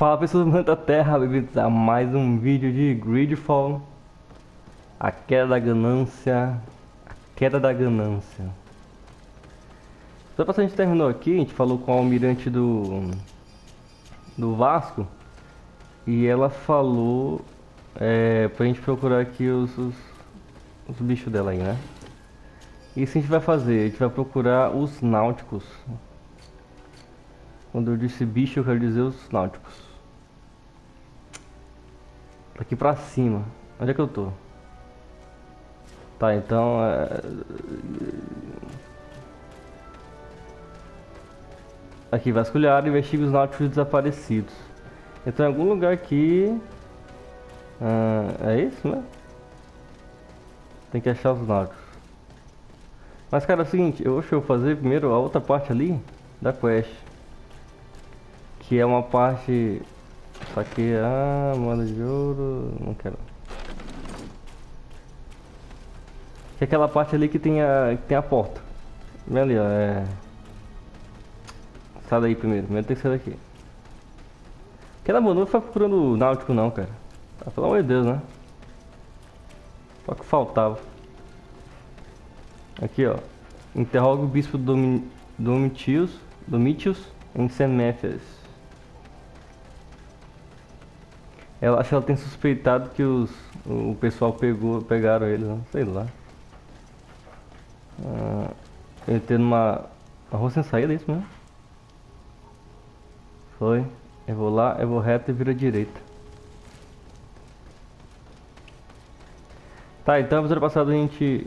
Fala pessoas do Planeta Terra, bem-vindos a mais um vídeo de GreedFall. A queda da ganância. A queda da ganância. Só pra a gente terminou aqui, a gente falou com o almirante do Vasco. E ela falou pra gente procurar aqui os bichos dela aí, né? Isso a gente vai fazer, a gente vai procurar os náuticos. Quando eu disse bicho, eu quero dizer os náuticos. Aqui pra cima. Onde é que eu tô? Tá, então... Aqui, vasculhar e investiga os náuticos desaparecidos. Então, em algum lugar aqui... é isso, né? Tem que achar os náuticos. Mas, cara, é o seguinte. Eu vou fazer primeiro a outra parte ali da quest. Que é uma parte... Só que... moeda de ouro... Não quero. Que é aquela parte ali que tem a porta. Vem ali, ó. Sai daí primeiro. Primeiro tem que sair daqui. Aquela mano não foi procurando o náutico não, cara. Ah, pelo amor de Deus, né? Só que faltava. Aqui, ó. Interroga o bispo Domitius em Seméfias. Ela acha que ela tem suspeitado que o pessoal pegaram eles, né? Sei lá. Ele tendo uma rua sem saída, é isso mesmo? Foi. Eu vou lá, eu vou reto e viro à direita. Tá, então a episódio passado a gente...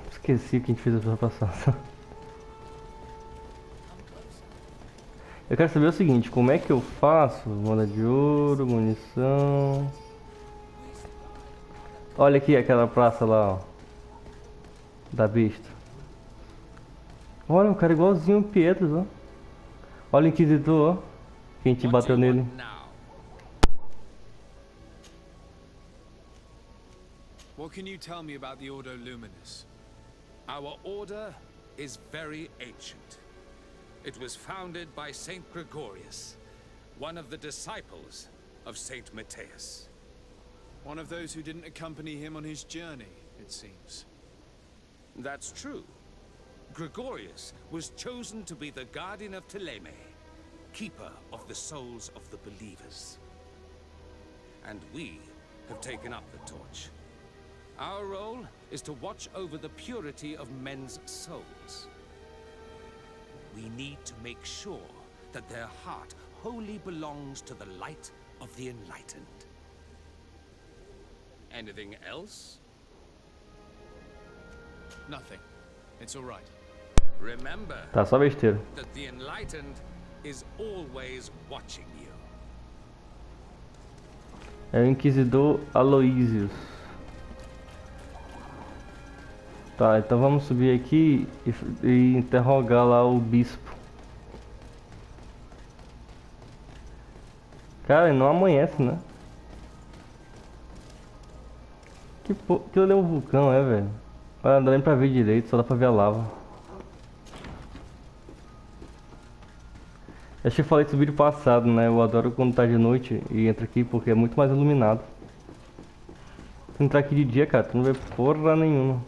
Esqueci o que a gente fez na episódio passado. Eu quero saber o seguinte, como é que eu faço? Moeda de ouro, munição... Olha aqui aquela praça lá, ó. Da besta. Olha, um cara igualzinho o Pietros, ó. Olha o Inquisitor, ó. Que a gente bateu nele. What can you tell me about the Ordo Luminous? Our order is very ancient. It was founded by Saint Gregorius, one of the disciples of Saint Matthias. One of those who didn't accompany him on his journey, it seems. That's true. Gregorius was chosen to be the guardian of Ptolemy, keeper of the souls of the believers. And we have taken up the torch. Our role is to watch over the purity of men's souls. We need to make sure that their heart wholly belongs to the light of the enlightened. Anything else? Nothing. It's all right. Remember Tá, só besteira. that the enlightened is always watching you. É o Inquisidor Aloysius. Tá, então vamos subir aqui e interrogar lá o bispo. Cara, não amanhece, né? Que ali é um vulcão, velho? Não dá nem pra ver direito, só dá pra ver a lava. Acho que eu falei isso no vídeo passado, né? Eu adoro quando tá de noite e entra aqui porque é muito mais iluminado. Se entrar aqui de dia, cara, tu não vê porra nenhuma.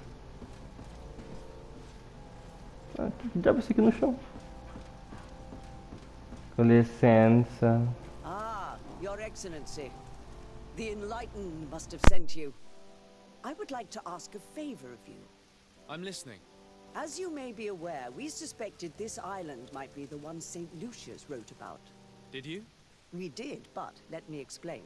Que diabo é isso aqui no chão? Com licença. Ah, Your Excellency. The Enlightened must have sent you. I would like to ask a favor of you. I'm listening. As you may be aware, we suspected this island might be the one St. Lucius wrote about. Did you? We did, but let me explain.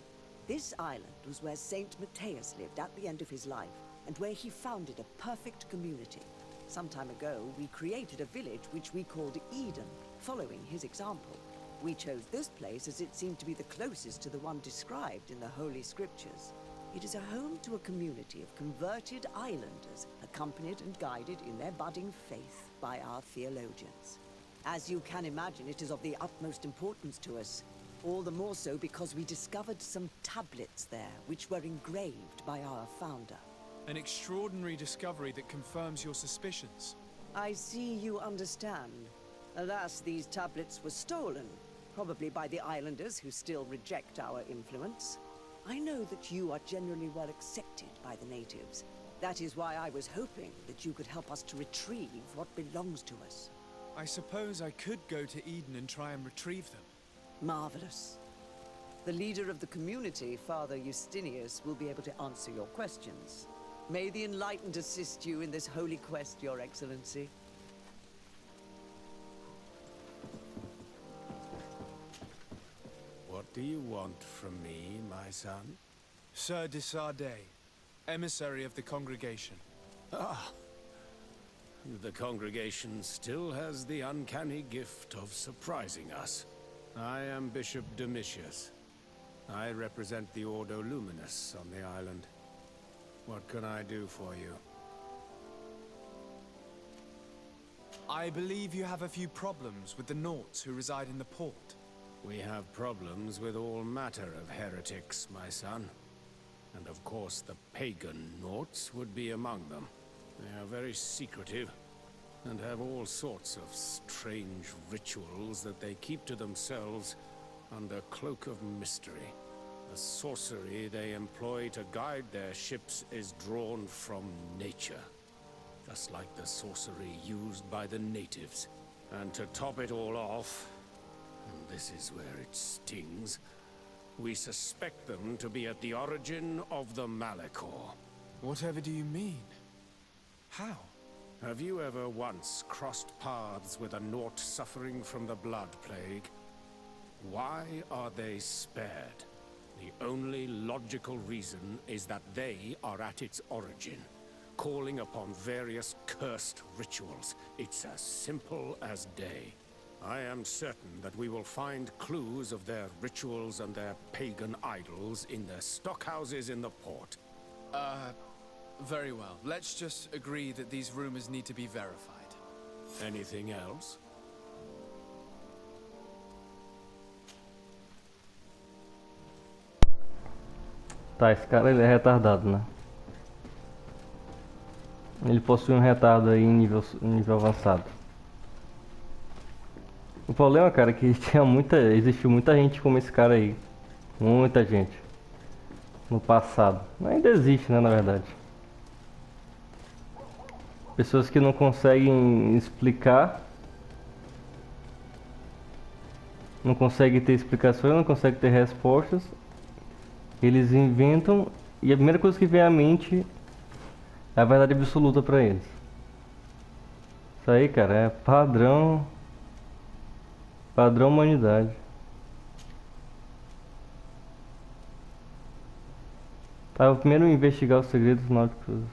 This island was where St. Matthias lived at the end of his life, and where he founded a perfect community. Some time ago, we created a village which we called Eden, following his example. We chose this place as it seemed to be the closest to the one described in the Holy Scriptures. It is a home to a community of converted islanders, accompanied and guided in their budding faith by our theologians. As you can imagine, it is of the utmost importance to us. All the more so because we discovered some tablets there, which were engraved by our founder. An extraordinary discovery that confirms your suspicions. I see you understand. Alas, these tablets were stolen. Probably by the islanders who still reject our influence. I know that you are generally well accepted by the natives. That is why I was hoping that you could help us to retrieve what belongs to us. I suppose I could go to Eden and try and retrieve them. Marvelous. The leader of the community, Father Justinius, will be able to answer your questions. May the Enlightened assist you in this holy quest, Your Excellency. What do you want from me, my son? Sir de Sardet, emissary of the congregation. Ah, the congregation still has the uncanny gift of surprising us. I am Bishop Domitius. I represent the Ordo Luminous on the island. What can I do for you? I believe you have a few problems with the Nauts who reside in the port. We have problems with all matter of heretics, my son. And of course the pagan Nauts would be among them. They are very secretive, and have all sorts of strange rituals that they keep to themselves under cloak of mystery. The sorcery they employ to guide their ships is drawn from nature, just like the sorcery used by the natives. And to top it all off, and this is where it stings, we suspect them to be at the origin of the Malachor. Whatever do you mean? How? Have you ever once crossed paths with a Naut suffering from the blood plague? Why are they spared? The only logical reason is that they are at its origin, calling upon various cursed rituals. It's as simple as day. I am certain that we will find clues of their rituals and their pagan idols in their stockhouses in the port. Very well. Let's just agree that these rumors need to be verified. Anything else? Tá, esse cara ele é retardado, né? Ele possui um retardo aí em nível avançado. O problema, cara, é que existiu muita gente como esse cara aí. Muita gente. No passado. Ainda existe, né, na verdade. Pessoas que não conseguem explicar. Não conseguem ter explicações, não conseguem ter respostas. Eles inventam e a primeira coisa que vem à mente é a verdade absoluta pra eles. Isso aí, cara, é padrão humanidade. Tá, vou primeiro investigar os segredos náuticos.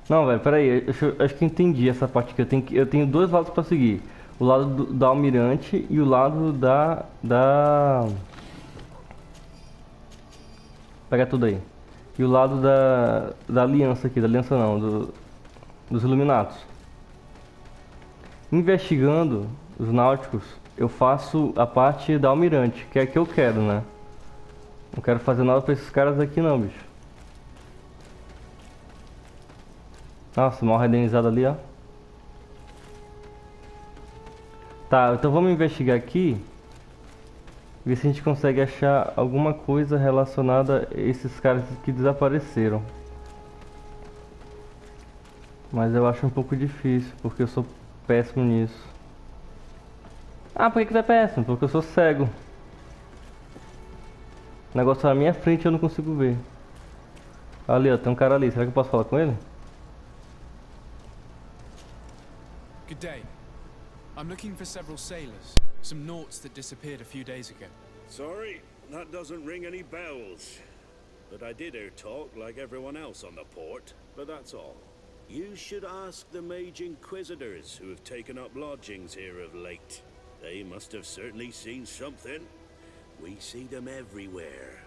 Não, velho, peraí, acho que entendi essa parte aqui. Eu tenho dois lados pra seguir. O lado da Almirante e o lado da... Pega tudo aí. E o lado da Aliança aqui, da Aliança não, dos Iluminatos. Investigando os náuticos, eu faço a parte da Almirante, que é a que eu quero, né? Não quero fazer nada pra esses caras aqui não, bicho. Nossa, mal redenizado ali, ó. Tá, então vamos investigar aqui. Ver se a gente consegue achar alguma coisa relacionada a esses caras que desapareceram. Mas eu acho um pouco difícil, porque eu sou péssimo nisso. Ah, por que você é péssimo? Porque eu sou cego. O negócio tá na minha frente e eu não consigo ver. Ali, ó, tem um cara ali. Será que eu posso falar com ele? Good day. I'm looking for several sailors. Some Nauts that disappeared a few days ago. Sorry, that doesn't ring any bells. But I did hear talk like everyone else on the port, but that's all. You should ask the Mage Inquisitors who have taken up lodgings here of late. They must have certainly seen something. We see them everywhere,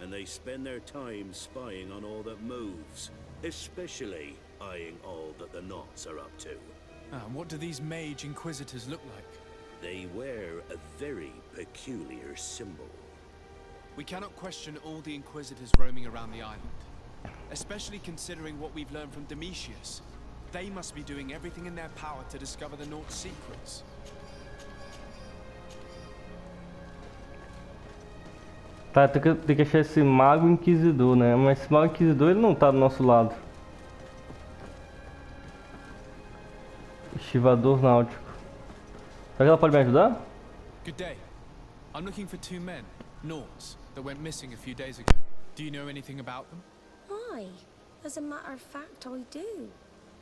and they spend their time spying on all that moves, especially eyeing all that the Nauts are up to. And what do these Mage Inquisitors look like? They wear a very peculiar symbol. We cannot question all the Inquisitors roaming around the island. Especially considering what we've learned from Domitius. They must be doing everything in their power to discover the Naut's secrets. Tá, tem que achar esse mago inquisidor, né? Mas esse mago inquisidor ele não tá do nosso lado. Estivador náutico. Será que ela pode me ajudar? Good day. I'm looking for two men, Nauts, that went missing a few days ago. Do you know anything about them? Why? As a matter of fact, I do.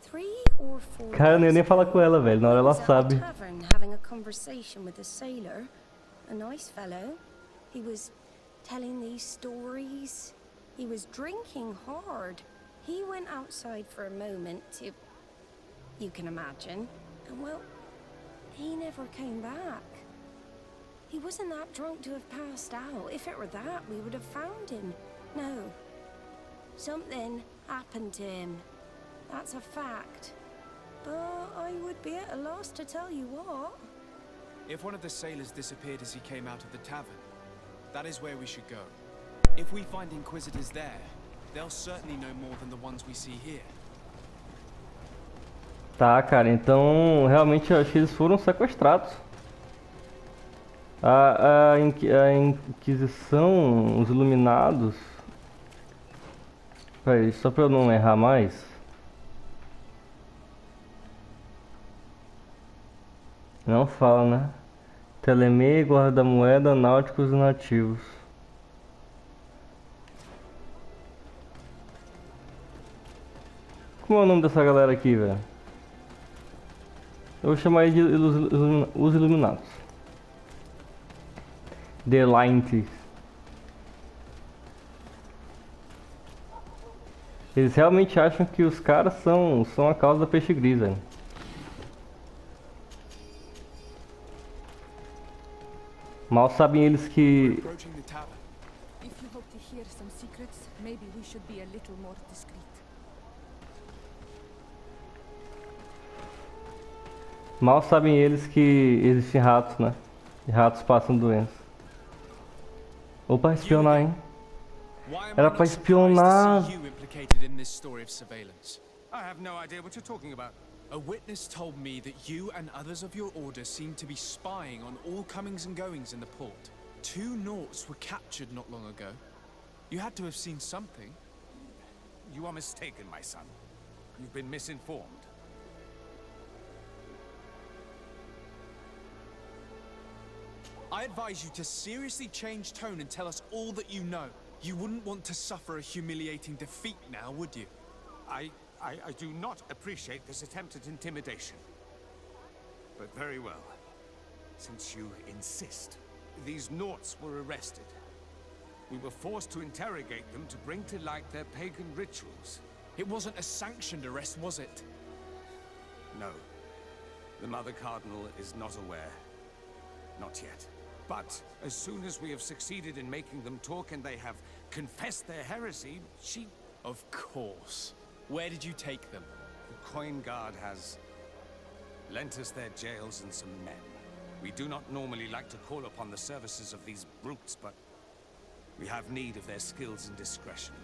3 or 4 Cara, eu nem days ia falar ago, com ela, velho. Na hora I ela was at sabe. a tavern having a conversation with a sailor, a nice fellow. He was telling these stories. He was drinking hard. He went outside for a moment to, you can imagine, and well, he never came back. He wasn't that drunk to have passed out. If it were that, we would have found him. No. Something happened to him. That's a fact. But I would be at a loss to tell you what. If one of the sailors disappeared as he came out of the tavern, that is where we should go. If we find Inquisitors there, they'll certainly know more than the ones we see here. Tá, cara, então realmente eu acho que eles foram sequestrados. A Inquisição, os Iluminados. Peraí, só pra eu não errar mais. Não fala, né? Telemei, guarda-moeda, náuticos e nativos. Como é o nome dessa galera aqui, velho? Eu vou chamar ele de os Iluminados. The Light. Eles realmente acham que os caras são a causa da peixe gris, velho. Mal sabem eles que... Approaching the tavern. If you hope to hear some secrets, maybe we should be a little more discreet. Mal sabem eles que existem ratos, né? E ratos passam doenças. Ou pra espionar, hein? Why am Era I pra not surprised espionar. to see you implicated in this story of surveillance? I have no idea what you're talking about. A witness told me that you and others of your order seem to be spying on all comings and goings in the port. 2 Nauts were captured not long ago. You had to have seen something. You are mistaken, my son. You've been misinformed. I advise you to seriously change tone and tell us all that you know. You wouldn't want to suffer a humiliating defeat now, would you? I do not appreciate this attempt at intimidation. But very well. Since you insist. These Nauts were arrested. We were forced to interrogate them to bring to light their pagan rituals. It wasn't a sanctioned arrest, was it? No. The Mother Cardinal is not aware. Not yet. But as soon as we have succeeded in making them talk and they have confessed their heresy, she... Of course. Where did you take them? The Coin Guard has lent us their jails and some men. We do not normally like to call upon the services of these brutes, but we have need of their skills and discretion.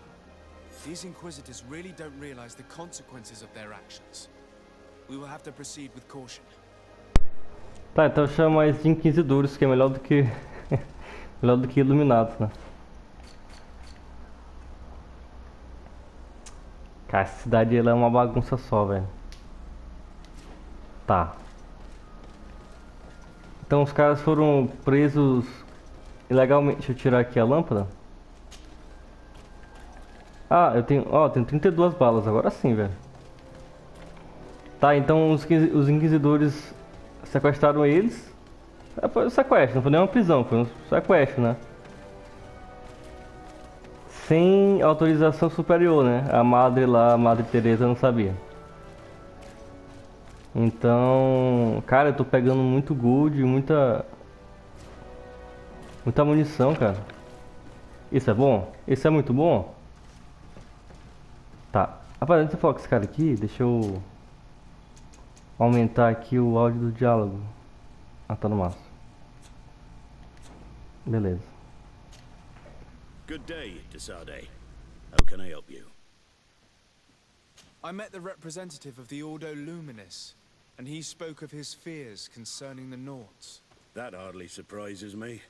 These Inquisitors really don't realize the consequences of their actions. We will have to proceed with caution. Tá, então chama eles de Inquisidores, que é melhor do que... melhor do que Iluminados, né? Cara, essa cidade ela é uma bagunça só, velho. Tá. Então os caras foram presos ilegalmente. Deixa eu tirar aqui a lâmpada. Ah, eu tenho... Ó, tenho 32 balas, agora sim, velho. Tá, então os Inquisidores sequestraram eles. Foi um sequestro, não foi nem uma prisão, foi um sequestro, né? Sem autorização superior, né? A madre lá, a Madre Teresa não sabia. Então, cara, eu tô pegando muito gold, muita munição, cara. Isso é bom? Isso é muito bom? Tá. Rapaz, antes de eu falar com esse cara aqui, deixa eu aumentar aqui o áudio do diálogo. Ah, tá no máximo. Beleza. Good day, Desade. How can I help you? I met the representative of the Ordo Luminis, and he spoke of his fears concerning the Nauts. That hardly surprises me.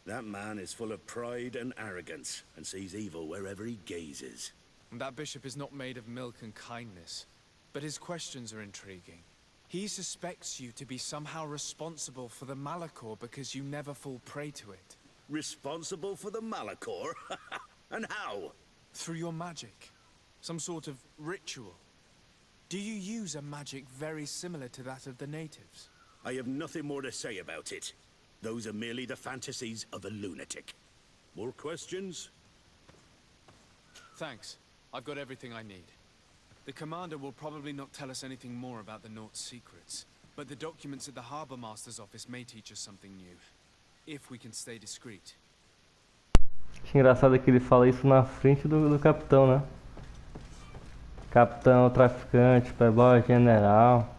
That man is full of pride and arrogance, and sees evil wherever he gazes. That bishop is not made of milk and kindness, but his questions are intriguing. He suspects you to be somehow responsible for the Malachor because you never fall prey to it. Responsible for the Malachor? And how? Through your magic. Some sort of ritual. Do you use a magic very similar to that of the natives? I have nothing more to say about it. Those are merely the fantasies of a lunatic. More questions? Thanks. I've got everything I need. The commander will probably not tell us anything more about the Nort's secrets, but the documents at the Harbor Master's office may teach us something new, if we can stay discreet. Acho engraçado que ele fala isso na frente do capitão, né? Capitão, traficante, playboy, general.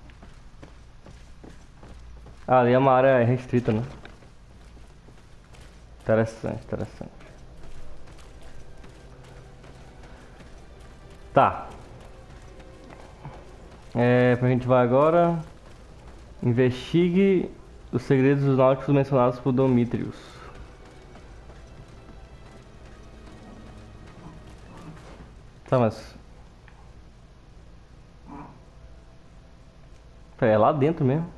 Ah, ali é uma área restrita, né? Interessante, interessante. Tá. Pra gente vai agora. Investigue os segredos dos náuticos mencionados por Demetrius. Tá, mas... É lá dentro mesmo.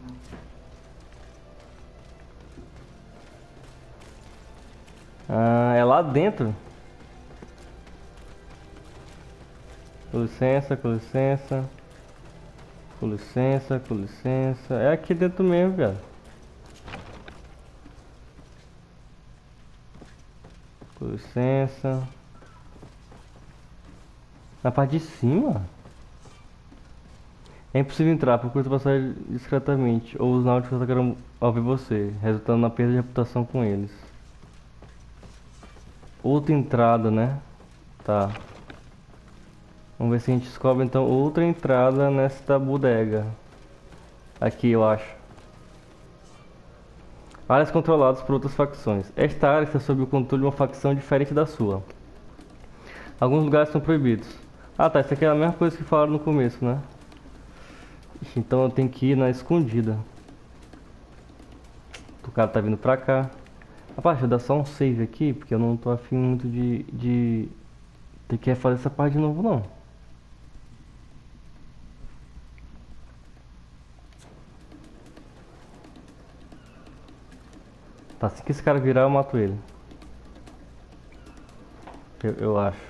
Ah, é lá dentro. Com licença, com licença. Com licença, com licença. É aqui dentro mesmo, velho. Com licença. Na parte de cima? É impossível entrar, procure passar discretamente, ou os náuticos atacarão ao ver você, resultando na perda de reputação com eles. Outra entrada, né? Tá. Vamos ver se a gente descobre então outra entrada nesta bodega. Aqui, eu acho. Áreas controladas por outras facções. Esta área está sob o controle de uma facção diferente da sua. Alguns lugares são proibidos. Ah tá, isso aqui é a mesma coisa que falaram no começo, né? Então eu tenho que ir na escondida. O cara tá vindo pra cá. Rapaz, deixa eu dar só um save aqui, porque eu não tô afim muito de ter que fazer essa parte de novo, não. Tá, assim que esse cara virar eu mato ele. Eu acho.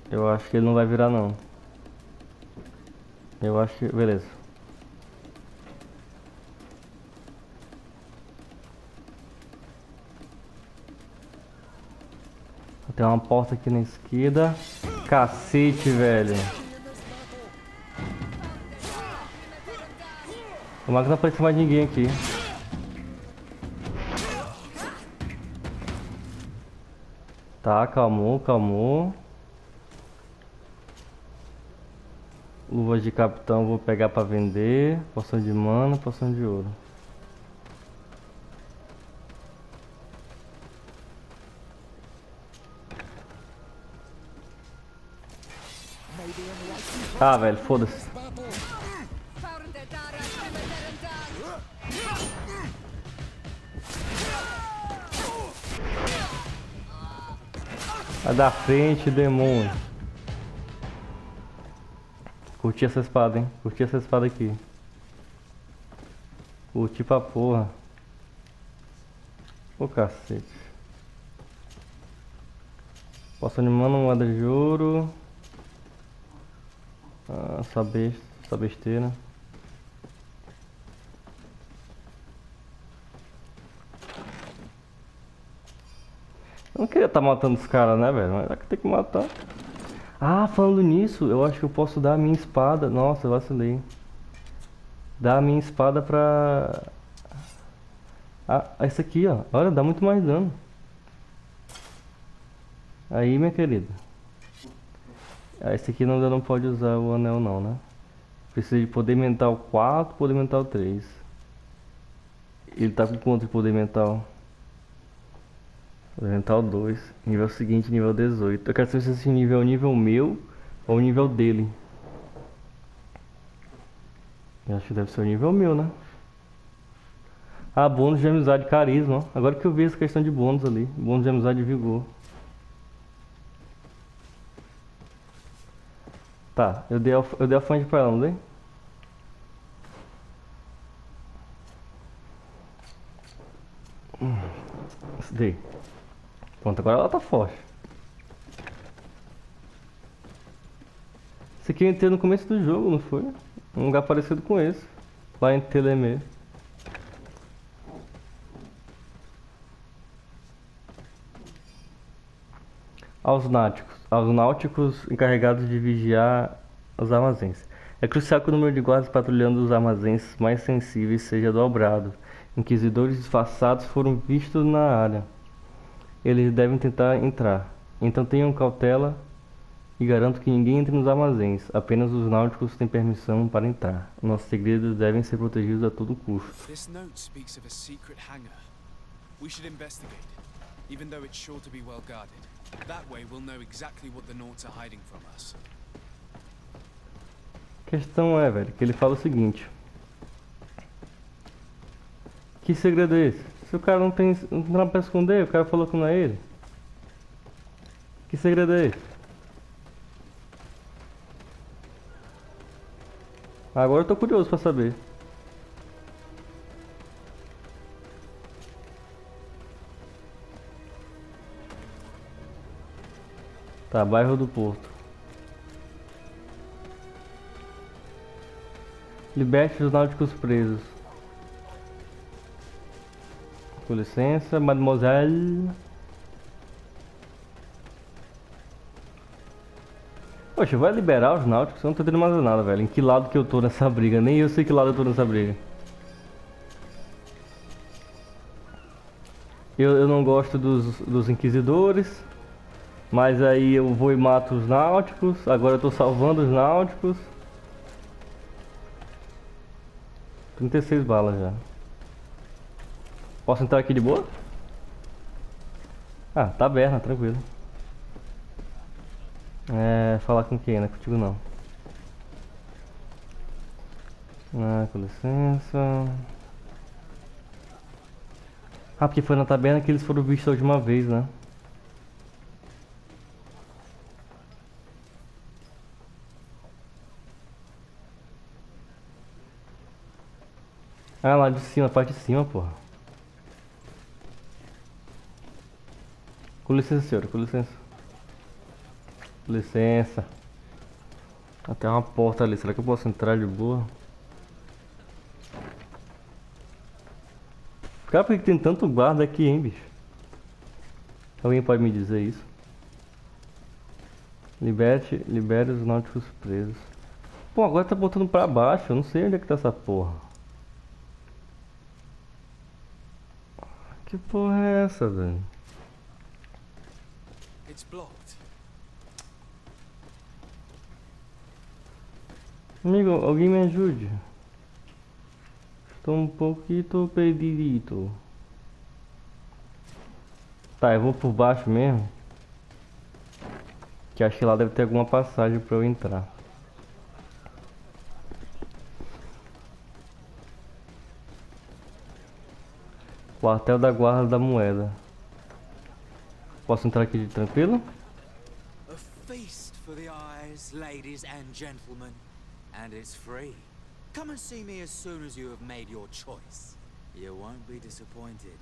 Eu acho que ele não vai virar não. Eu acho que... beleza. Tem uma porta aqui na esquerda. Cacete, velho. Tomara que não apareça mais ninguém aqui. Tá, calmou, calmou. Luvas de capitão vou pegar pra vender. Poção de mana, poção de ouro. Ah, velho, foda-se. Vai da frente, demônio. Curti essa espada, hein? Curti essa espada aqui. Curti pra porra. Ô cacete. Posso animar uma moeda de ouro. Ah, essa besteira. Eu não queria estar matando os caras, né, velho? Mas é que tem que matar. Ah, falando nisso, eu acho que eu posso dar a minha espada. Nossa, eu vacilei. Dar a minha espada pra... Ah, essa aqui, ó. Olha, dá muito mais dano. Aí, minha querida. Ah, esse aqui não pode usar o anel não, né? Precisa de poder mental 4, poder mental 3. Ele tá com quanto de poder mental? Poder mental 2. Nível seguinte, nível 18. Eu quero saber se esse nível é o nível meu ou o nível dele. Eu acho que deve ser o nível meu, né? Ah, bônus de amizade, carisma. Ó. Agora que eu vi essa questão de bônus ali. Bônus de amizade e vigor. Tá, eu dei a fonte pra ela, não dei? Dei. Pronto, agora ela tá forte. Esse aqui eu entrei no começo do jogo, não foi? Um lugar parecido com esse. Lá em Telemé. Aos náuticos encarregados de vigiar os armazéns. É crucial que o número de guardas patrulhando os armazéns mais sensíveis seja dobrado. Inquisidores disfarçados foram vistos na área. Eles devem tentar entrar. Então tenham cautela e garanto que ninguém entre nos armazéns. Apenas os náuticos têm permissão para entrar. Nossos segredos devem ser protegidos a todo custo. This note speaks of a secret hangar. We should investigate, even though it's sure to be well guarded. That way we'll know exactly what the Naughts are hiding from us. A questão é, velho, que ele fala o seguinte. Que segredo é esse? Se o cara não tem nada pra esconder, o cara falou que não é ele. Que segredo é esse? Agora eu tô curioso pra saber. Tá, bairro do Porto. Liberte os náuticos presos. Com licença, mademoiselle. Poxa, vai liberar os náuticos? Eu não tô entendendo mais nada, velho. Em que lado que eu tô nessa briga? Nem eu sei que lado eu tô nessa briga. Eu não gosto dos inquisidores. Mas aí eu vou e mato os náuticos. Agora eu tô salvando os náuticos. 36 balas já. Posso entrar aqui de boa? Ah, taberna, tranquilo. Falar com quem, né? Contigo não. Com licença. Ah, porque foi na taberna que eles foram vistos a última vez, né? Ah, lá de cima, a parte de cima, porra. Com licença, senhora, com licença. Com licença. Até uma porta ali, será que eu posso entrar de boa? Cara, por que tem tanto guarda aqui, hein, bicho? Alguém pode me dizer isso? Libere os náuticos presos. Pô, agora tá botando pra baixo, eu não sei onde é que tá essa porra. Que porra é essa, velho? It's blocked. Amigo, alguém me ajude. Estou um pouquinho perdido. Tá, eu vou por baixo mesmo. Que acho que lá deve ter alguma passagem pra eu entrar. Quartel da Guarda da Moeda. Posso entrar aqui de tranquilo? A feast for the eyes, ladies and gentlemen. And it's free. Come and see me as soon as you have made your choice. You won't be disappointed.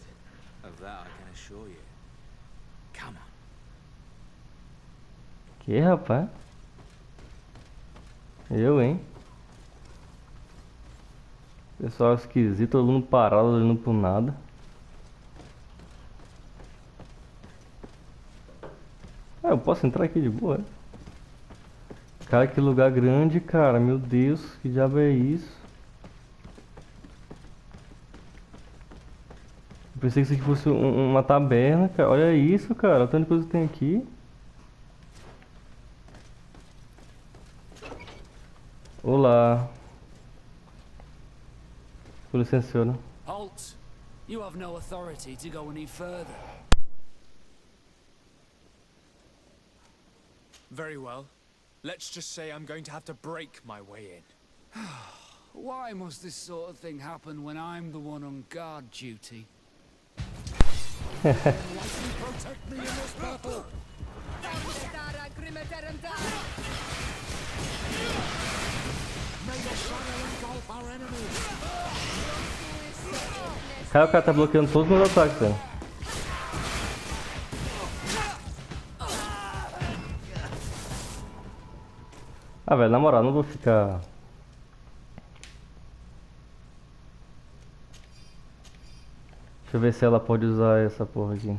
Of that I can assure you. Come on. Que rapaz? Eu, hein? Pessoal esquisito, todo mundo parado olhando por nada. Ah, eu posso entrar aqui de boa? Cara, que lugar grande, cara. Meu Deus, que diabo é isso? Eu pensei que isso aqui fosse uma taberna, cara. Olha isso, cara. Tanta coisa que tem aqui. Olá. Com licença, senhora. Halt! You have no authority to go any further. Very well. Let's just say I'm going to have to break my way in. Why must this sort of thing happen when I'm the one on guard duty? Protect me in this battle! May the fire engulf our enemies! Cara, o cara tá bloqueando todos os meus ataques, velho. Ah, velho, na moral, não vou ficar... Deixa eu ver se ela pode usar essa porra aqui.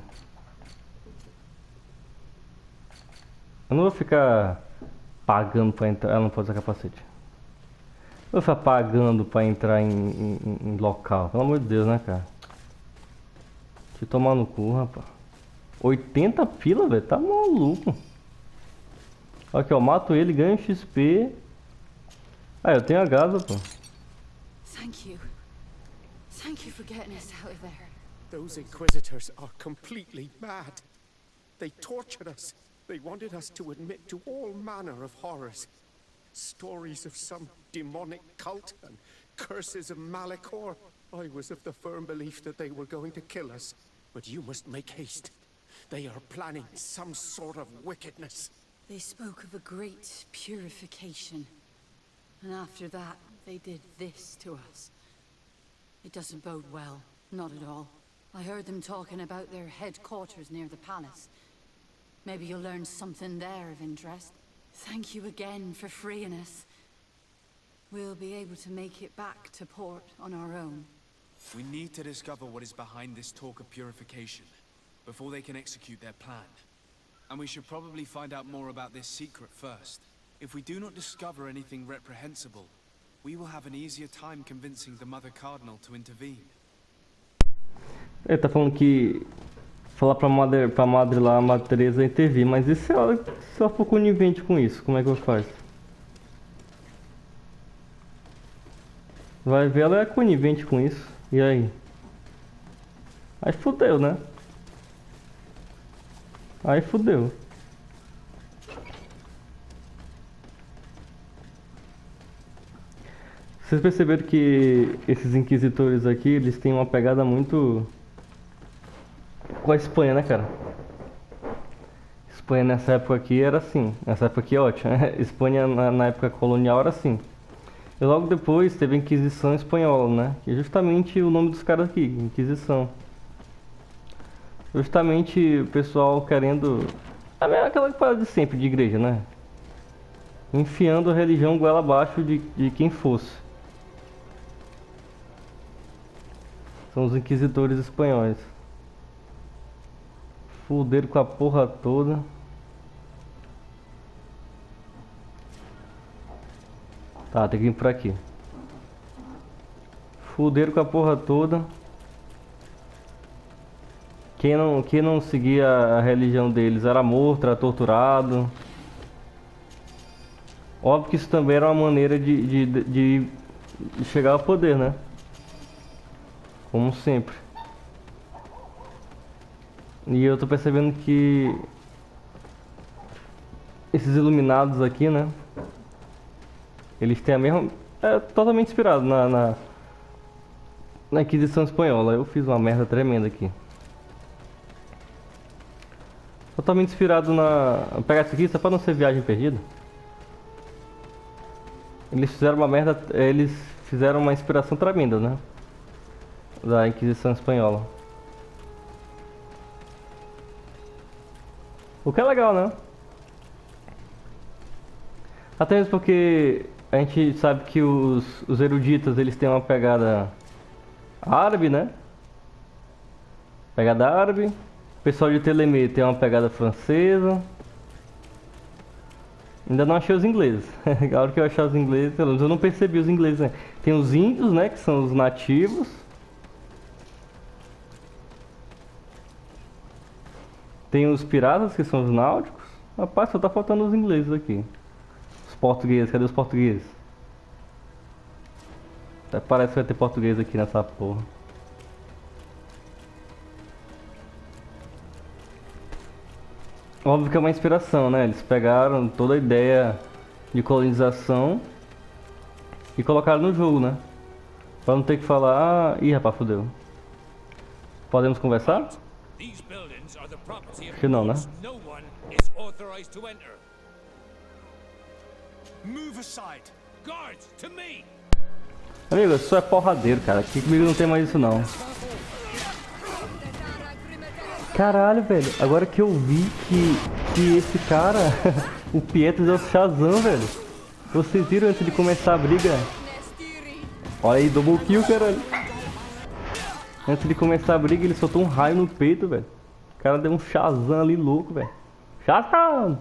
Eu não vou ficar pagando pra entrar... Ela não pode usar capacete. Eu vou ficar pagando pra entrar em local. Pelo amor de Deus, né, cara? Deixa eu tomar no cu, rapaz. 80 pila, velho? Tá maluco. Aqui, ó. Mato ele, ganho XP. Ah, eu tenho a gasa, pô. Thank you. Thank you for getting us out of there. Those Inquisitors are completely mad. They tortured us. They wanted us to admit to all manner of horrors. Stories of some demonic cult and curses of Malachor. I was of the firm belief that they were going to kill us. But you must make haste. They are planning some sort of wickedness. They spoke of a great purification. And after that, they did this to us. It doesn't bode well. Not at all. I heard them talking about their headquarters near the palace. Maybe you'll learn something there of interest. Thank you again for freeing us. We'll be able to make it back to port on our own. We need to discover what is behind this talk of purification, before they can execute their plan. And we should probably find out more about this secret first. If we do not discover anything reprehensible, we will have an easier time convincing the Mother Cardinal to intervene. Ele tá falando que... Falar pra madre lá, a Madre Teresa intervir, mas e se ela for conivente com isso? Como é que eu faço? Vai ver, ela é conivente com isso. E aí? Aí fudeu, né? Aí fudeu. Vocês perceberam que esses inquisitores aqui, eles têm uma pegada muito... com a Espanha, né, cara? Espanha nessa época aqui era assim. Nessa época aqui é ótimo. Espanha na época colonial era assim. E logo depois teve a Inquisição Espanhola, né? Que é justamente o nome dos caras aqui, Inquisição. Justamente o pessoal querendo... aquela parada de sempre de igreja, né? Enfiando a religião goela abaixo de quem fosse. São os inquisitores espanhóis. Fuderam com a porra toda. Tá, tem que vir por aqui. Fuderam com a porra toda. Quem não seguia a religião deles era morto, era torturado. Óbvio que isso também era uma maneira de chegar ao poder, né? Como sempre. E eu tô percebendo que esses iluminados aqui, né? Eles têm a mesma... É totalmente inspirado na Inquisição Espanhola. Eu fiz uma merda tremenda aqui. Totalmente inspirado na... Vou pegar isso aqui só pra não ser viagem perdida. Eles fizeram uma merda... Eles fizeram uma inspiração tremenda, né? Da Inquisição Espanhola. O que é legal, né? Até mesmo porque a gente sabe que os eruditas, eles têm uma pegada árabe, né? Pegada árabe. O pessoal de Telemé tem uma pegada francesa. Ainda não achei os ingleses. A hora que eu achar os ingleses, pelo menos eu não percebi os ingleses, né? Tem os índios, né? Que são os nativos. Tem os piratas, que são os náuticos. Rapaz, só tá faltando os ingleses aqui. Os portugueses, cadê os portugueses? Até parece que vai ter português aqui nessa porra. Óbvio que é uma inspiração, né? Eles pegaram toda a ideia de colonização E colocaram no jogo, né? Pra não ter que falar, ih rapaz, fodeu. Podemos conversar? These buildings are the property of Acho que não, né? lords no one is authorized to enter. Move aside. Guards, to me! Amigo, isso é porradeiro, cara. Aqui comigo não tem mais isso não. Caralho, velho. Agora que eu vi que esse cara, o Pietro é o Shazam, velho. Vocês viram antes de começar a briga? Olha aí, double kill, caralho. Antes de começar a briga, ele soltou um raio no peito, velho. O cara deu um Shazam ali louco, velho. Shazam!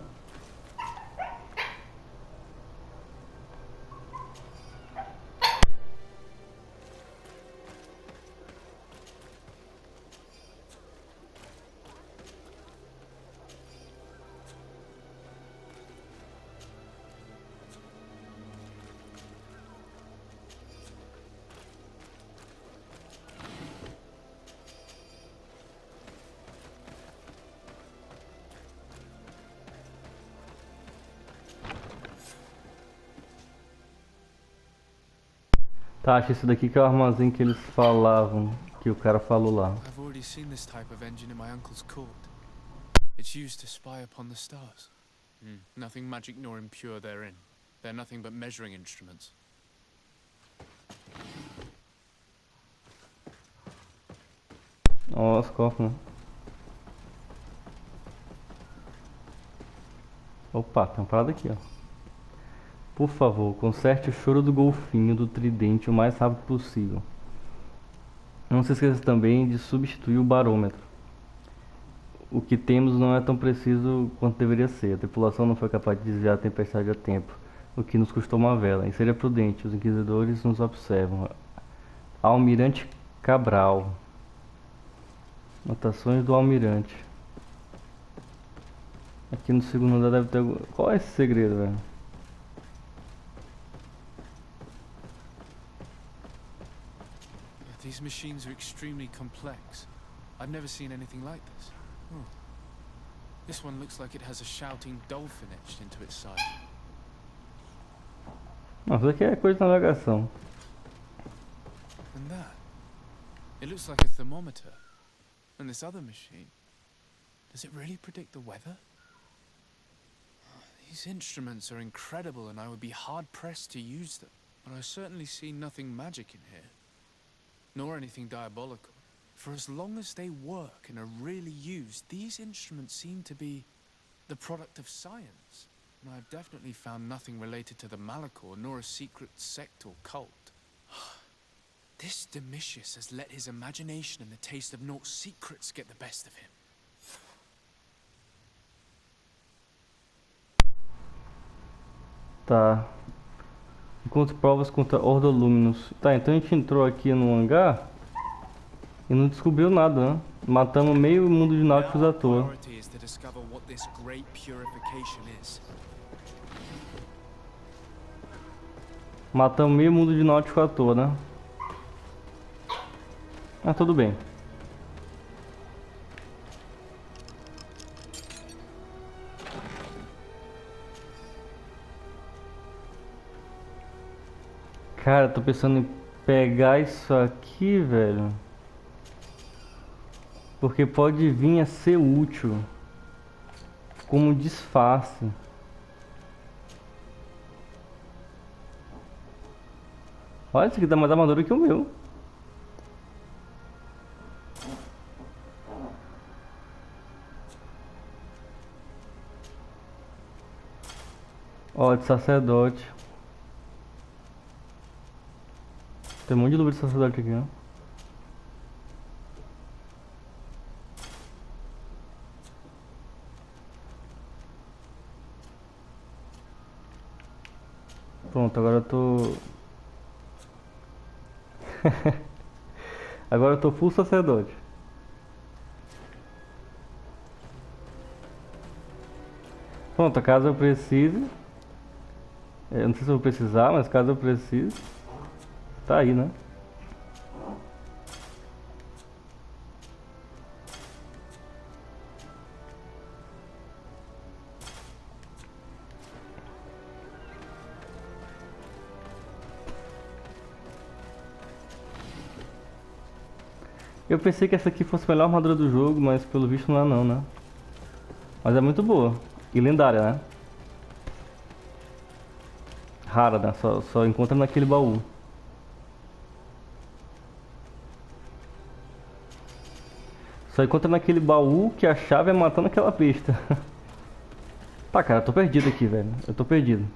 Tá, acho esse daqui que é o armazém que eles falavam, que o cara falou lá. I've already seen this type of engine in my uncle's court. It's used to spy upon the stars. Nothing magic nor impure therein. They're nothing but measuring instruments. Ó, os cofres, né? Opa, tem uma parada aqui, ó. Por favor, conserte o choro do golfinho do tridente o mais rápido possível. Não se esqueça também de substituir o barômetro. O que temos não é tão preciso quanto deveria ser. A tripulação não foi capaz de desviar a tempestade a tempo, o que nos custou uma vela. E seja prudente, os inquisidores nos observam. Almirante Cabral. Notações do almirante. Aqui no segundo andar deve ter algum... Qual é esse segredo, velho? These machines are extremely complex. I've never seen anything like this. This one looks like it has a shouting dolphin etched into its side. Nossa, isso aqui é coisa de navegação. And that? It looks like a thermometer. And this other machine, does it really predict the weather? These instruments are incredible and I would be hard-pressed to use them. But I certainly see nothing magic in here. Nor anything diabolical. For as long as they work and are really used, these instruments seem to be the product of science. And I've definitely found nothing related to the Malachor, nor a secret sect or cult. This Domitius has let his imagination and the taste of Nort's secrets get the best of him. Tá. Encontre provas contra Ordoluminus. Tá, então a gente entrou aqui no hangar e não descobriu nada, né? Matamos meio mundo de náuticos à toa. Matamos meio mundo de náutico à toa, né? Ah, tudo bem. Cara, tô pensando em pegar isso aqui, velho. Porque pode vir a ser útil como disfarce. Olha, esse aqui dá mais armadura que o meu. Ó, de sacerdote. Tem um monte de luva de sacerdote aqui, ó. Pronto, agora eu tô... Agora eu tô full sacerdote. Pronto, caso eu precise... Eu não sei se eu vou precisar, mas caso eu precise... Tá aí, né? Eu pensei que essa aqui fosse a melhor armadura do jogo, mas pelo visto não é não, né? Mas é muito boa. E lendária, né? Rara, né? Só encontra naquele baú. Só encontra naquele baú que a chave é matando aquela besta. Tá, cara, eu tô perdido aqui, velho. Eu tô perdido.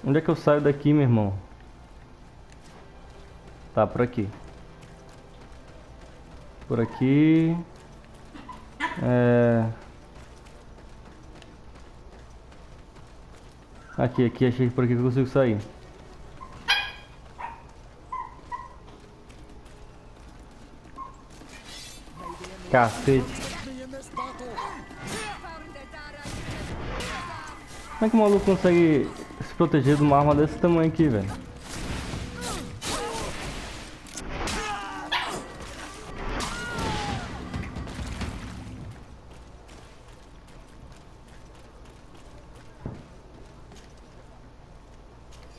Onde é que eu saio daqui, meu irmão? Tá, por aqui. Por aqui. Aqui, achei que por aqui que eu consigo sair. Cacete. Como é que o maluco consegue se proteger de uma arma desse tamanho aqui, velho?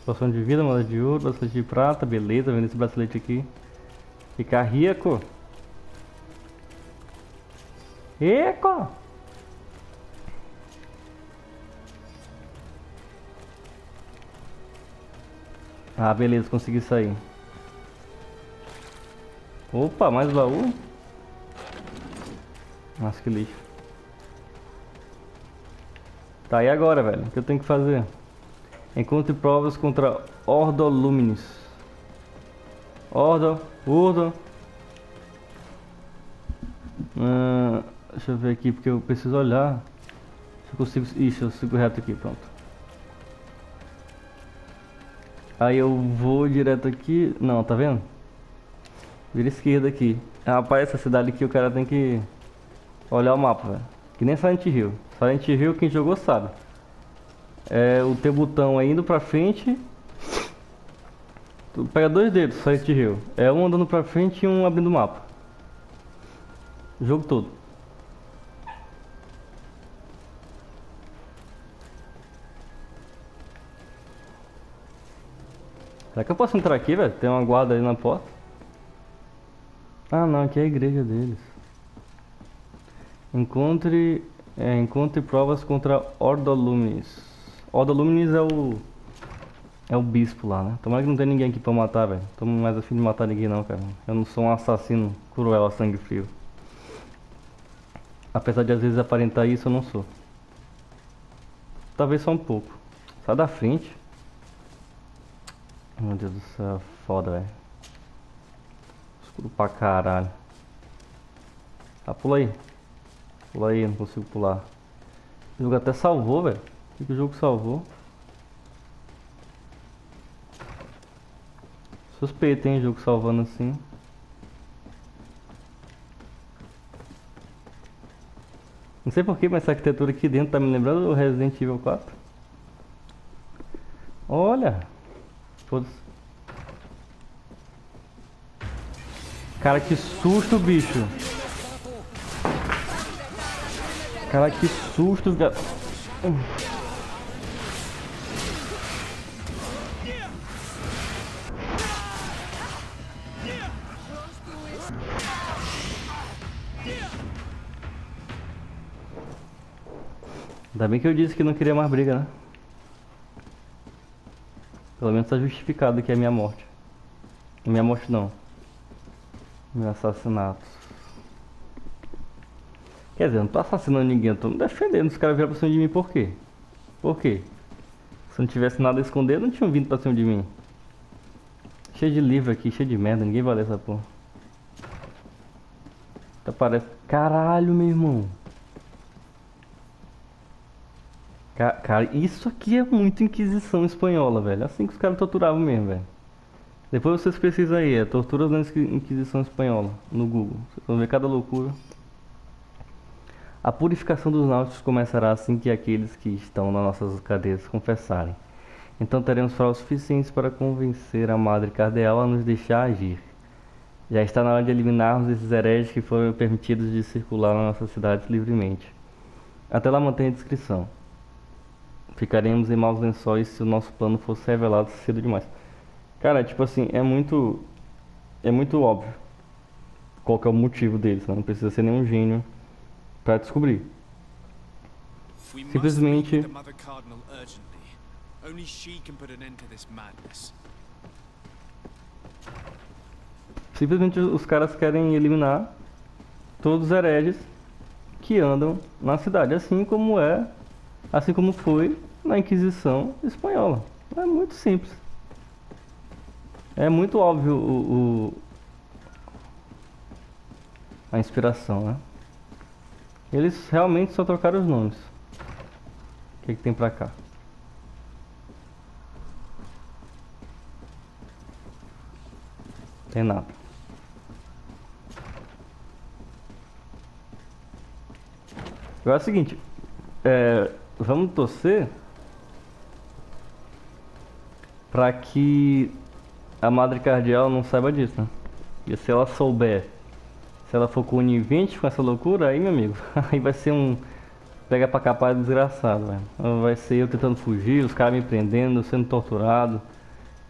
Poção de vida, moeda de ouro, bracelete de prata, beleza, vendo esse bracelete aqui. Ficar rico. Rico! Ah, beleza, consegui sair. Opa, mais baú? Nossa, que lixo. Tá, e agora, velho? O que eu tenho que fazer? Encontre provas contra Ordoluminis. Urdo. Deixa eu ver aqui, porque eu preciso olhar. Se eu consigo... Ixi, eu sigo reto aqui, pronto. Aí eu vou direto aqui. Não, tá vendo? Vira esquerda aqui. Rapaz, essa cidade aqui o cara tem que olhar o mapa, velho. Que nem Silent Hill. Silent Hill, quem jogou sabe. É o teu botão aí indo pra frente. Tu pega dois dedos, Silent Hill. É um andando pra frente e um abrindo o mapa. O jogo todo. Será que eu posso entrar aqui, velho? Tem uma guarda ali na porta. Ah, não, aqui é a igreja deles. Encontre provas contra Ordoluminis. Ordoluminis é o bispo lá, né? Tomara que não tem ninguém aqui pra matar, velho. Tô mais afim de matar ninguém não, cara. Eu não sou um assassino cruel a sangue frio. Apesar de às vezes aparentar isso, eu não sou. Talvez só um pouco. Sai da frente. Meu Deus do céu, foda, velho. Escuro pra caralho. Ah, pula aí. Pula aí, não consigo pular. O jogo até salvou, velho. O que o jogo salvou? Suspeito, hein, o jogo salvando assim. Não sei porquê, mas essa arquitetura aqui dentro tá me lembrando do Resident Evil 4. Olha! Foda-se. Cara, que susto, bicho! Cara, que susto, cara! Ainda bem que eu disse que não queria mais briga, né? Pelo menos tá justificado que é minha morte. Minha morte não. Meu assassinato. Quer dizer, eu não tô assassinando ninguém, eu tô me defendendo. Os caras vieram pra cima de mim por quê? Por quê? Se não tivesse nada a esconder, não tinham vindo pra cima de mim. Cheio de livro aqui, cheio de merda, ninguém vai ler essa porra. Até parece... Caralho, meu irmão. Cara, isso aqui é muito Inquisição Espanhola, velho. Assim que os caras torturavam mesmo, velho. Depois vocês pesquisam aí, é Torturas da Inquisição Espanhola, no Google. Vocês vão ver cada loucura. A purificação dos náuticos começará assim que aqueles que estão nas nossas cadeias confessarem. Então teremos provas suficientes para convencer a Madre Cardeal a nos deixar agir. Já está na hora de eliminarmos esses hereges que foram permitidos de circular nas nossas cidades livremente. Até lá mantenha a descrição. Ficaremos em maus lençóis se o nosso plano fosse revelado cedo demais. Cara, tipo assim, é muito óbvio qual que é o motivo deles, né? Não precisa ser nenhum gênio pra descobrir. We must Simplesmente meet with the Mother Cardinal urgently. Only she can put an end to this madness. Simplesmente os caras querem eliminar todos os hereges que andam na cidade, assim como foi na Inquisição Espanhola. É muito simples. É muito óbvio a inspiração, né? Eles realmente só trocaram os nomes. O que tem pra cá? Tem nada. Agora é o seguinte, vamos torcer pra que a Madre Cardeal não saiba disso, né? E se ela souber, se ela for conivente com essa loucura, aí, meu amigo, aí vai ser um pega pra capar desgraçado, velho. Vai ser eu tentando fugir, os caras me prendendo, eu sendo torturado.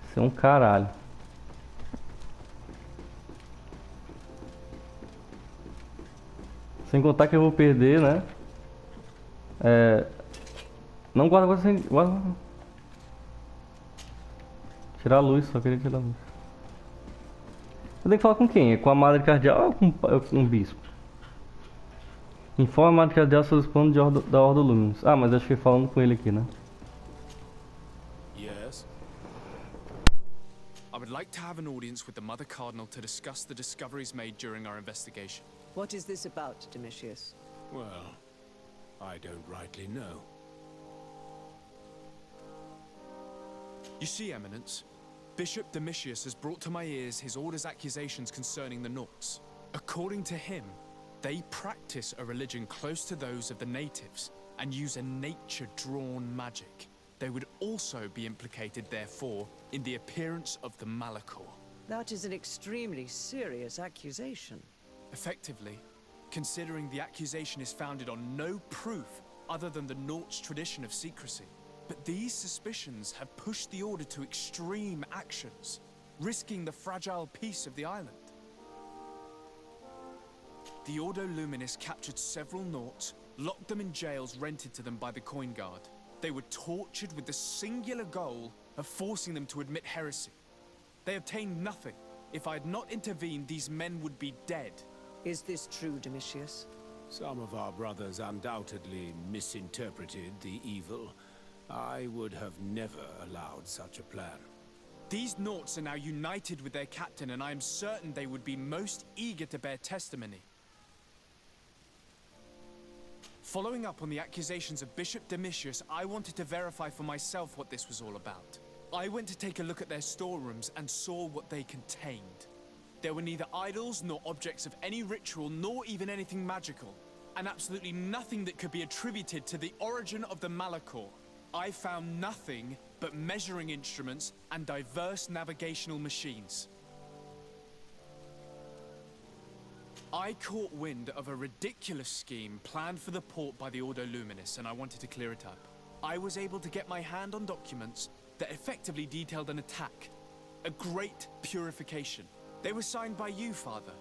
Isso é um caralho. Sem contar que eu vou perder, né? Não guarda, guarda. Tirar a luz, só queria tirar a luz. Eu tenho que falar com quem? É com a Madre Cardeal ou com o Bispo? Informa a Madre Cardeal sobre os planos da Ordem Luminous. Ah, mas acho que falando com ele aqui, né? Yes. I would like to have an audience with the Mother Cardinal to discuss the discoveries made during our investigation. What is this about, Domitius? Well, I don't rightly know. You see, Eminence, Bishop Domitius has brought to my ears his order's accusations concerning the Nauts. According to him, they practice a religion close to those of the natives and use a nature-drawn magic. They would also be implicated, therefore, in the appearance of the Malachor. That is an extremely serious accusation. Effectively, considering the accusation is founded on no proof other than the Nauts' tradition of secrecy. But these suspicions have pushed the Order to extreme actions, risking the fragile peace of the island. The Ordo Luminis captured several Nauts, locked them in jails rented to them by the Coin Guard. They were tortured with the singular goal of forcing them to admit heresy. They obtained nothing. If I had not intervened, these men would be dead. Is this true, Domitius? Some of our brothers undoubtedly misinterpreted the evil. I would have never allowed such a plan. These Nauts are now united with their captain, and I am certain they would be most eager to bear testimony. Following up on the accusations of Bishop Domitius, I wanted to verify for myself what this was all about. I went to take a look at their storerooms and saw what they contained. There were neither idols nor objects of any ritual, nor even anything magical, and absolutely nothing that could be attributed to the origin of the Malachor. I found nothing but measuring instruments and diverse navigational machines. I caught wind of a ridiculous scheme planned for the port by the Ordo Luminis, and I wanted to clear it up. I was able to get my hand on documents that effectively detailed an attack, a great purification. They were signed by you, Father,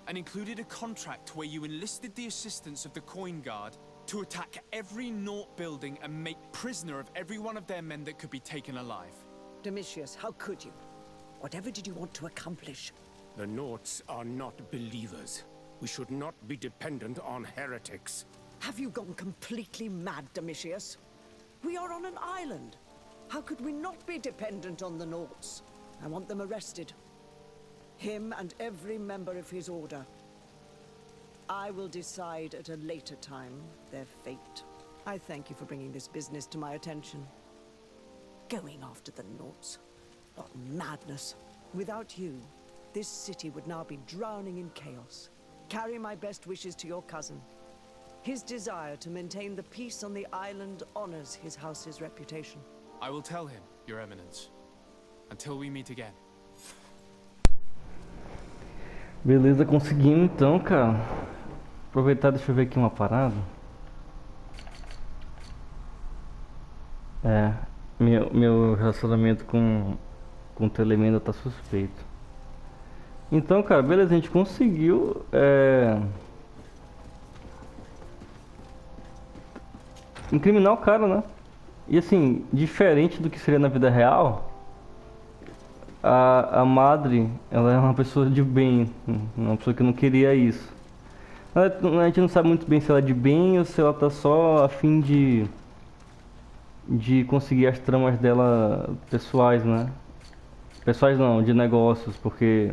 and included a contract where you enlisted the assistance of the Coin Guard to attack every Naut building and make prisoner of every one of their men that could be taken alive. Domitius, how could you? Whatever did you want to accomplish? The Nauts are not believers. We should not be dependent on heretics. Have you gone completely mad, Domitius? We are on an island. How could we not be dependent on the Nauts? I want them arrested. Him and every member of his order. I will decide at a later time their fate. I thank you for bringing this business to my attention. Going after the Nauts. What madness. Without you, this city would now be drowning in chaos. Carry my best wishes to your cousin. His desire to maintain the peace on the island honors his house's reputation. I will tell him, Your Eminence. Until we meet again. Beleza, conseguimos então, cara. Aproveitar, deixa eu ver aqui uma parada. É, meu relacionamento com o Telemenda tá suspeito. Então, cara, beleza, a gente conseguiu incriminar o cara, né? E assim, diferente do que seria na vida real, a madre, ela é uma pessoa de bem, uma pessoa que não queria isso. A gente não sabe muito bem se ela é de bem ou se ela tá só a fim de conseguir as tramas dela pessoais, né? Pessoais não, de negócios, porque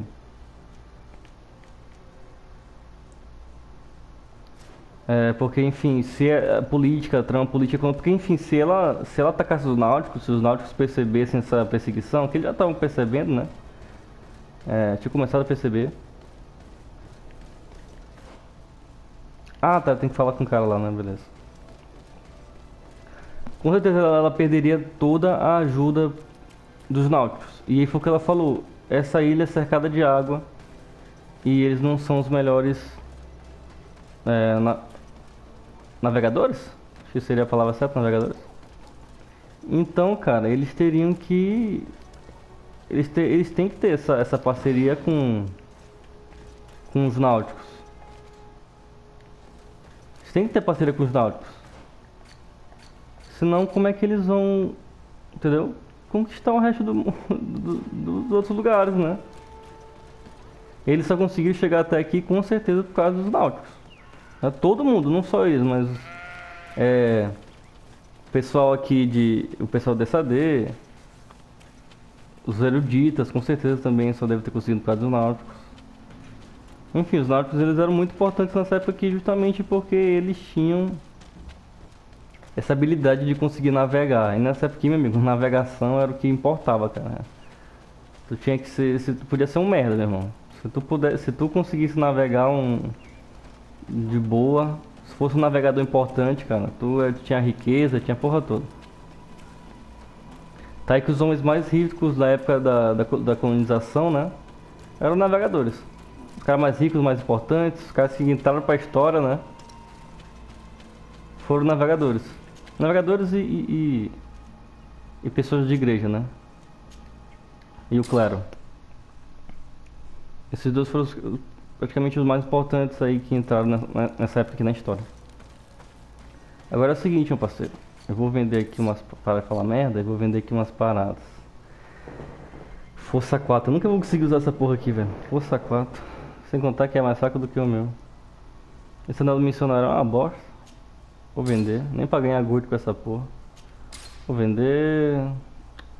porque enfim, se a política, a trama política, porque enfim, se ela atacasse os náuticos, se os náuticos percebessem essa perseguição, que eles já estavam percebendo, né? Tinha começado a perceber. Ah, tá, tem que falar com o cara lá, né? Beleza. Com certeza ela perderia toda a ajuda dos náuticos. E aí foi o que ela falou. Essa ilha é cercada de água e eles não são os melhores navegadores? Acho que seria a palavra certa, navegadores. Então, cara, eles teriam que... Eles têm que ter essa parceria com os náuticos. Eles têm que ter parceria com os náuticos. Senão, como é que eles vão, entendeu? Conquistar o resto dos outros lugares, né? Eles só conseguiram chegar até aqui com certeza por causa dos náuticos. Todo mundo, não só eles, mas o pessoal aqui o pessoal dessa AD, os eruditas com certeza também só devem ter conseguido por causa dos náuticos. Enfim, os náuticos eles eram muito importantes nessa época aqui justamente porque eles tinham essa habilidade de conseguir navegar. E nessa época, meu amigo, navegação era o que importava, cara. Tu tinha que ser, tu podia ser um merda, meu irmão. Se tu conseguisse navegar de boa, se fosse um navegador importante, cara, tu tinha riqueza, tinha a porra toda. Tá aí que os homens mais ricos da época da colonização, né, eram navegadores. Os caras mais ricos, mais importantes, os caras que entraram pra história, né, foram navegadores. Navegadores e pessoas de igreja, né? E o clero. Esses dois foram praticamente os mais importantes aí que entraram nessa época aqui na história. Agora é o seguinte, meu parceiro. Eu vou vender aqui umas... Para de falar merda, eu vou vender aqui umas paradas. Força 4. Eu nunca vou conseguir usar essa porra aqui, velho. Força 4. Sem contar que é mais fraco do que o meu. Esse anel do missionário é uma bosta. Vou vender, nem pra ganhar gold com essa porra. Vou vender.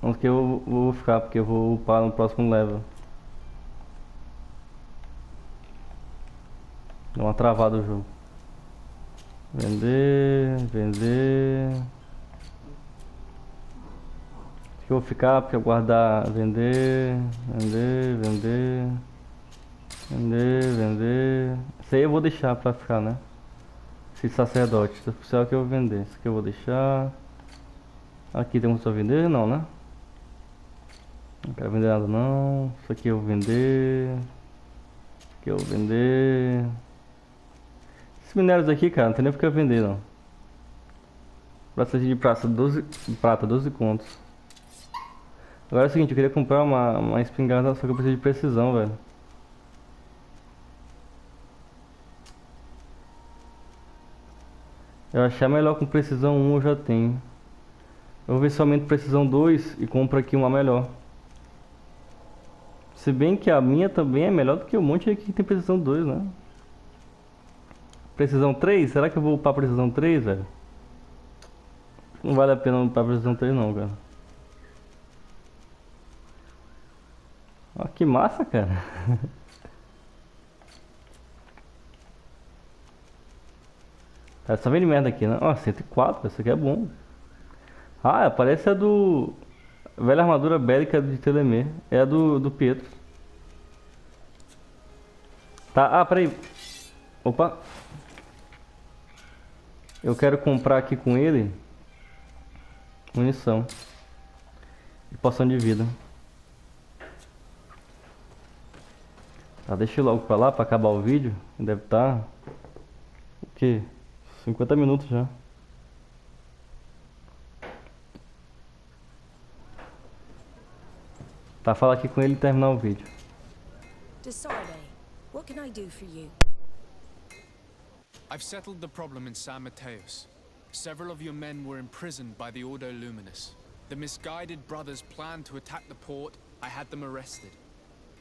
Onde que eu vou ficar, porque eu vou upar no próximo level. Dá uma travada o jogo. Vender, vender. Acho que eu vou ficar, porque eu guardar. Vender, vender, vender. Vender, vender. Isso aí eu vou deixar pra ficar, né? Esse sacerdote, esse oficial que eu vou vender. Isso aqui eu vou deixar. Aqui tem um só vender? Não, né? Não quero vender nada não. Isso aqui eu vou vender. Isso aqui eu vou vender. Esses minérios aqui, cara, não tem nem porque eu vender não. Bracelete de prata, 12 contos. Agora é o seguinte, eu queria comprar uma espingarda, só que eu preciso de precisão, velho. Eu achar melhor com precisão 1 eu já tenho. Eu vou ver se eu aumento precisão 2 e compro aqui uma melhor. Se bem que a minha também é melhor do que um monte aqui que tem precisão 2, né? Precisão 3? Será que eu vou upar precisão 3, velho? Não vale a pena upar precisão 3 não, cara. Ó, que massa, cara. Tá só vendo merda aqui, né? Ó, 104, isso aqui é bom. Ah, parece a do... Velha armadura bélica de Telemê. É a do Pietro. Tá, peraí. Opa. Eu quero comprar aqui com ele munição e poção de vida. Tá, deixa eu logo pra lá pra acabar o vídeo. Deve estar... O quê? 50 minutos já. Pra falar aqui com ele e terminar o vídeo. Desarde, what can I do for you? I've settled the problem in San Mateos. Several of your men were imprisoned by the Ordo Luminous. The misguided brothers planned to attack the port. I had them arrested.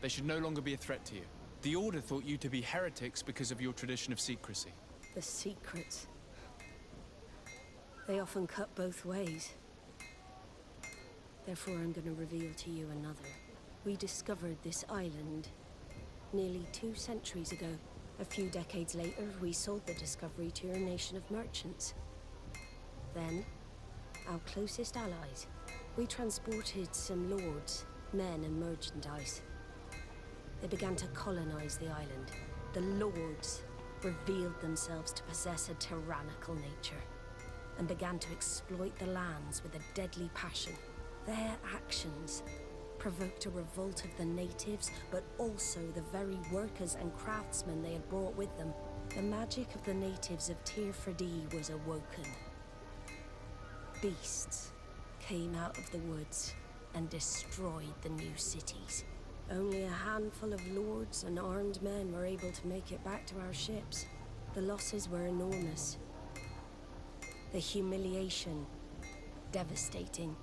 They should no longer be a threat to you. The Order thought you to be heretics because of your tradition of secrecy. The secrets. They often cut both ways. Therefore, I'm going to reveal to you another. We discovered this island nearly 2 centuries ago. A few decades later, we sold the discovery to your nation of merchants. Then, our closest allies, we transported some lords, men and merchandise. They began to colonize the island. The lords revealed themselves to possess a tyrannical nature and began to exploit the lands with a deadly passion. Their actions provoked a revolt of the natives, but also the very workers and craftsmen they had brought with them. The magic of the natives of Tir-Fadi was awoken. Beasts came out of the woods and destroyed the new cities. Only a handful of lords and armed men were able to make it back to our ships. The losses were enormous. The humiliation, devastating.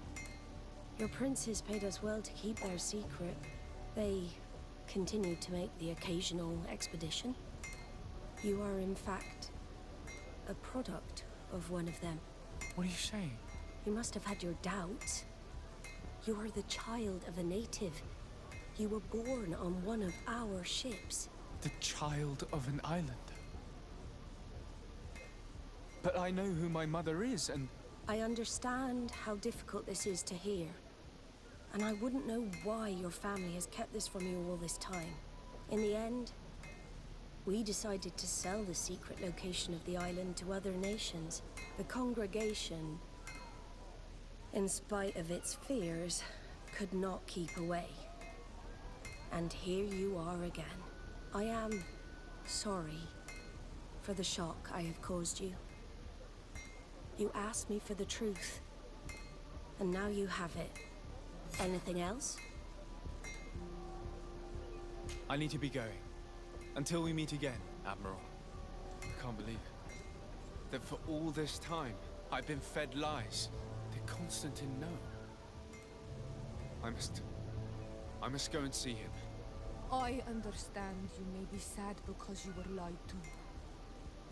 Your princes paid us well to keep their secret. They continued to make the occasional expedition. You are, in fact, a product of one of them. What are you saying? You must have had your doubts. You are the child of a native. You were born on one of our ships. The child of an islander. But I know who my mother is, and... I understand how difficult this is to hear. And I wouldn't know why your family has kept this from you all this time. In the end, we decided to sell the secret location of the island to other nations. The congregation, in spite of its fears, could not keep away. And here you are again. I am sorry for the shock I have caused you. You asked me for the truth, and now you have it. Anything else? I need to be going. Until we meet again, Admiral. I can't believe it. That for all this time, I've been fed lies. Did Constantine know? I must go and see him. I understand you may be sad because you were lied to.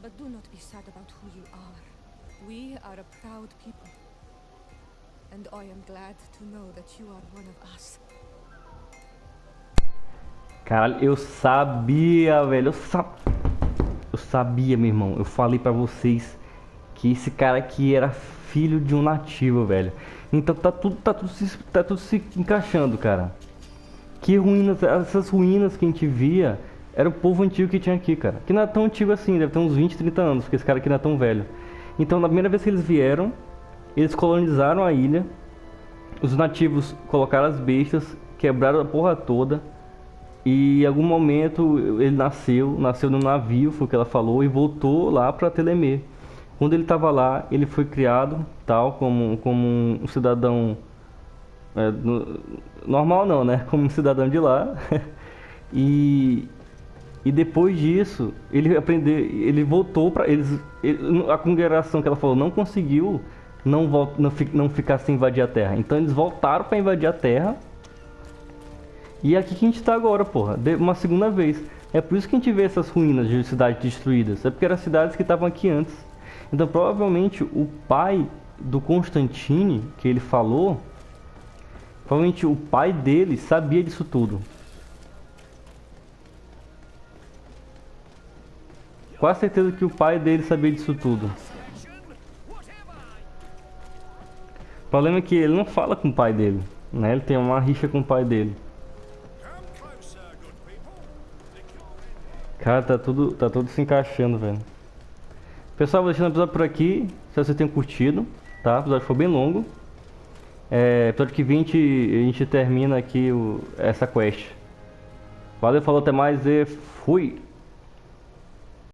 But do not be sad about who you are. We are a proud people. And I am glad to know that you are one of us. Caralho, eu sabia, velho. Eu sabia, meu irmão. Eu falei pra vocês que esse cara aqui era filho de um nativo, velho. Então tá tudo se encaixando, cara. Que ruínas, essas ruínas que a gente via, era o povo antigo que tinha aqui, cara. Que não é tão antigo assim, deve ter uns 20, 30 anos, porque esse cara aqui não é tão velho. Então, na primeira vez que eles vieram, eles colonizaram a ilha. Os nativos colocaram as bestas, quebraram a porra toda. E em algum momento ele nasceu no navio, foi o que ela falou, e voltou lá pra Telemê. Quando ele tava lá, ele foi criado, tal, como um cidadão... normal não, né? Como um cidadão de lá. e depois disso, ele voltou para a congregação que ela falou não conseguiu não ficar sem invadir a Terra. Então eles voltaram para invadir a Terra. E é aqui que a gente tá agora, porra, uma segunda vez. É por isso que a gente vê essas ruínas de cidades destruídas. É porque eram cidades que estavam aqui antes. Então provavelmente o pai do Constantine, que ele falou, provavelmente o pai dele sabia disso tudo. Quase certeza que o pai dele sabia disso tudo. O problema é que ele não fala com o pai dele, né? Ele tem uma rixa com o pai dele. Cara, tá tudo se encaixando, velho. Pessoal, vou deixando o episódio por aqui. Espero que vocês tenham curtido, tá? O episódio foi bem longo. Episódio que vem a gente termina aqui essa quest. Valeu, falou, até mais e fui!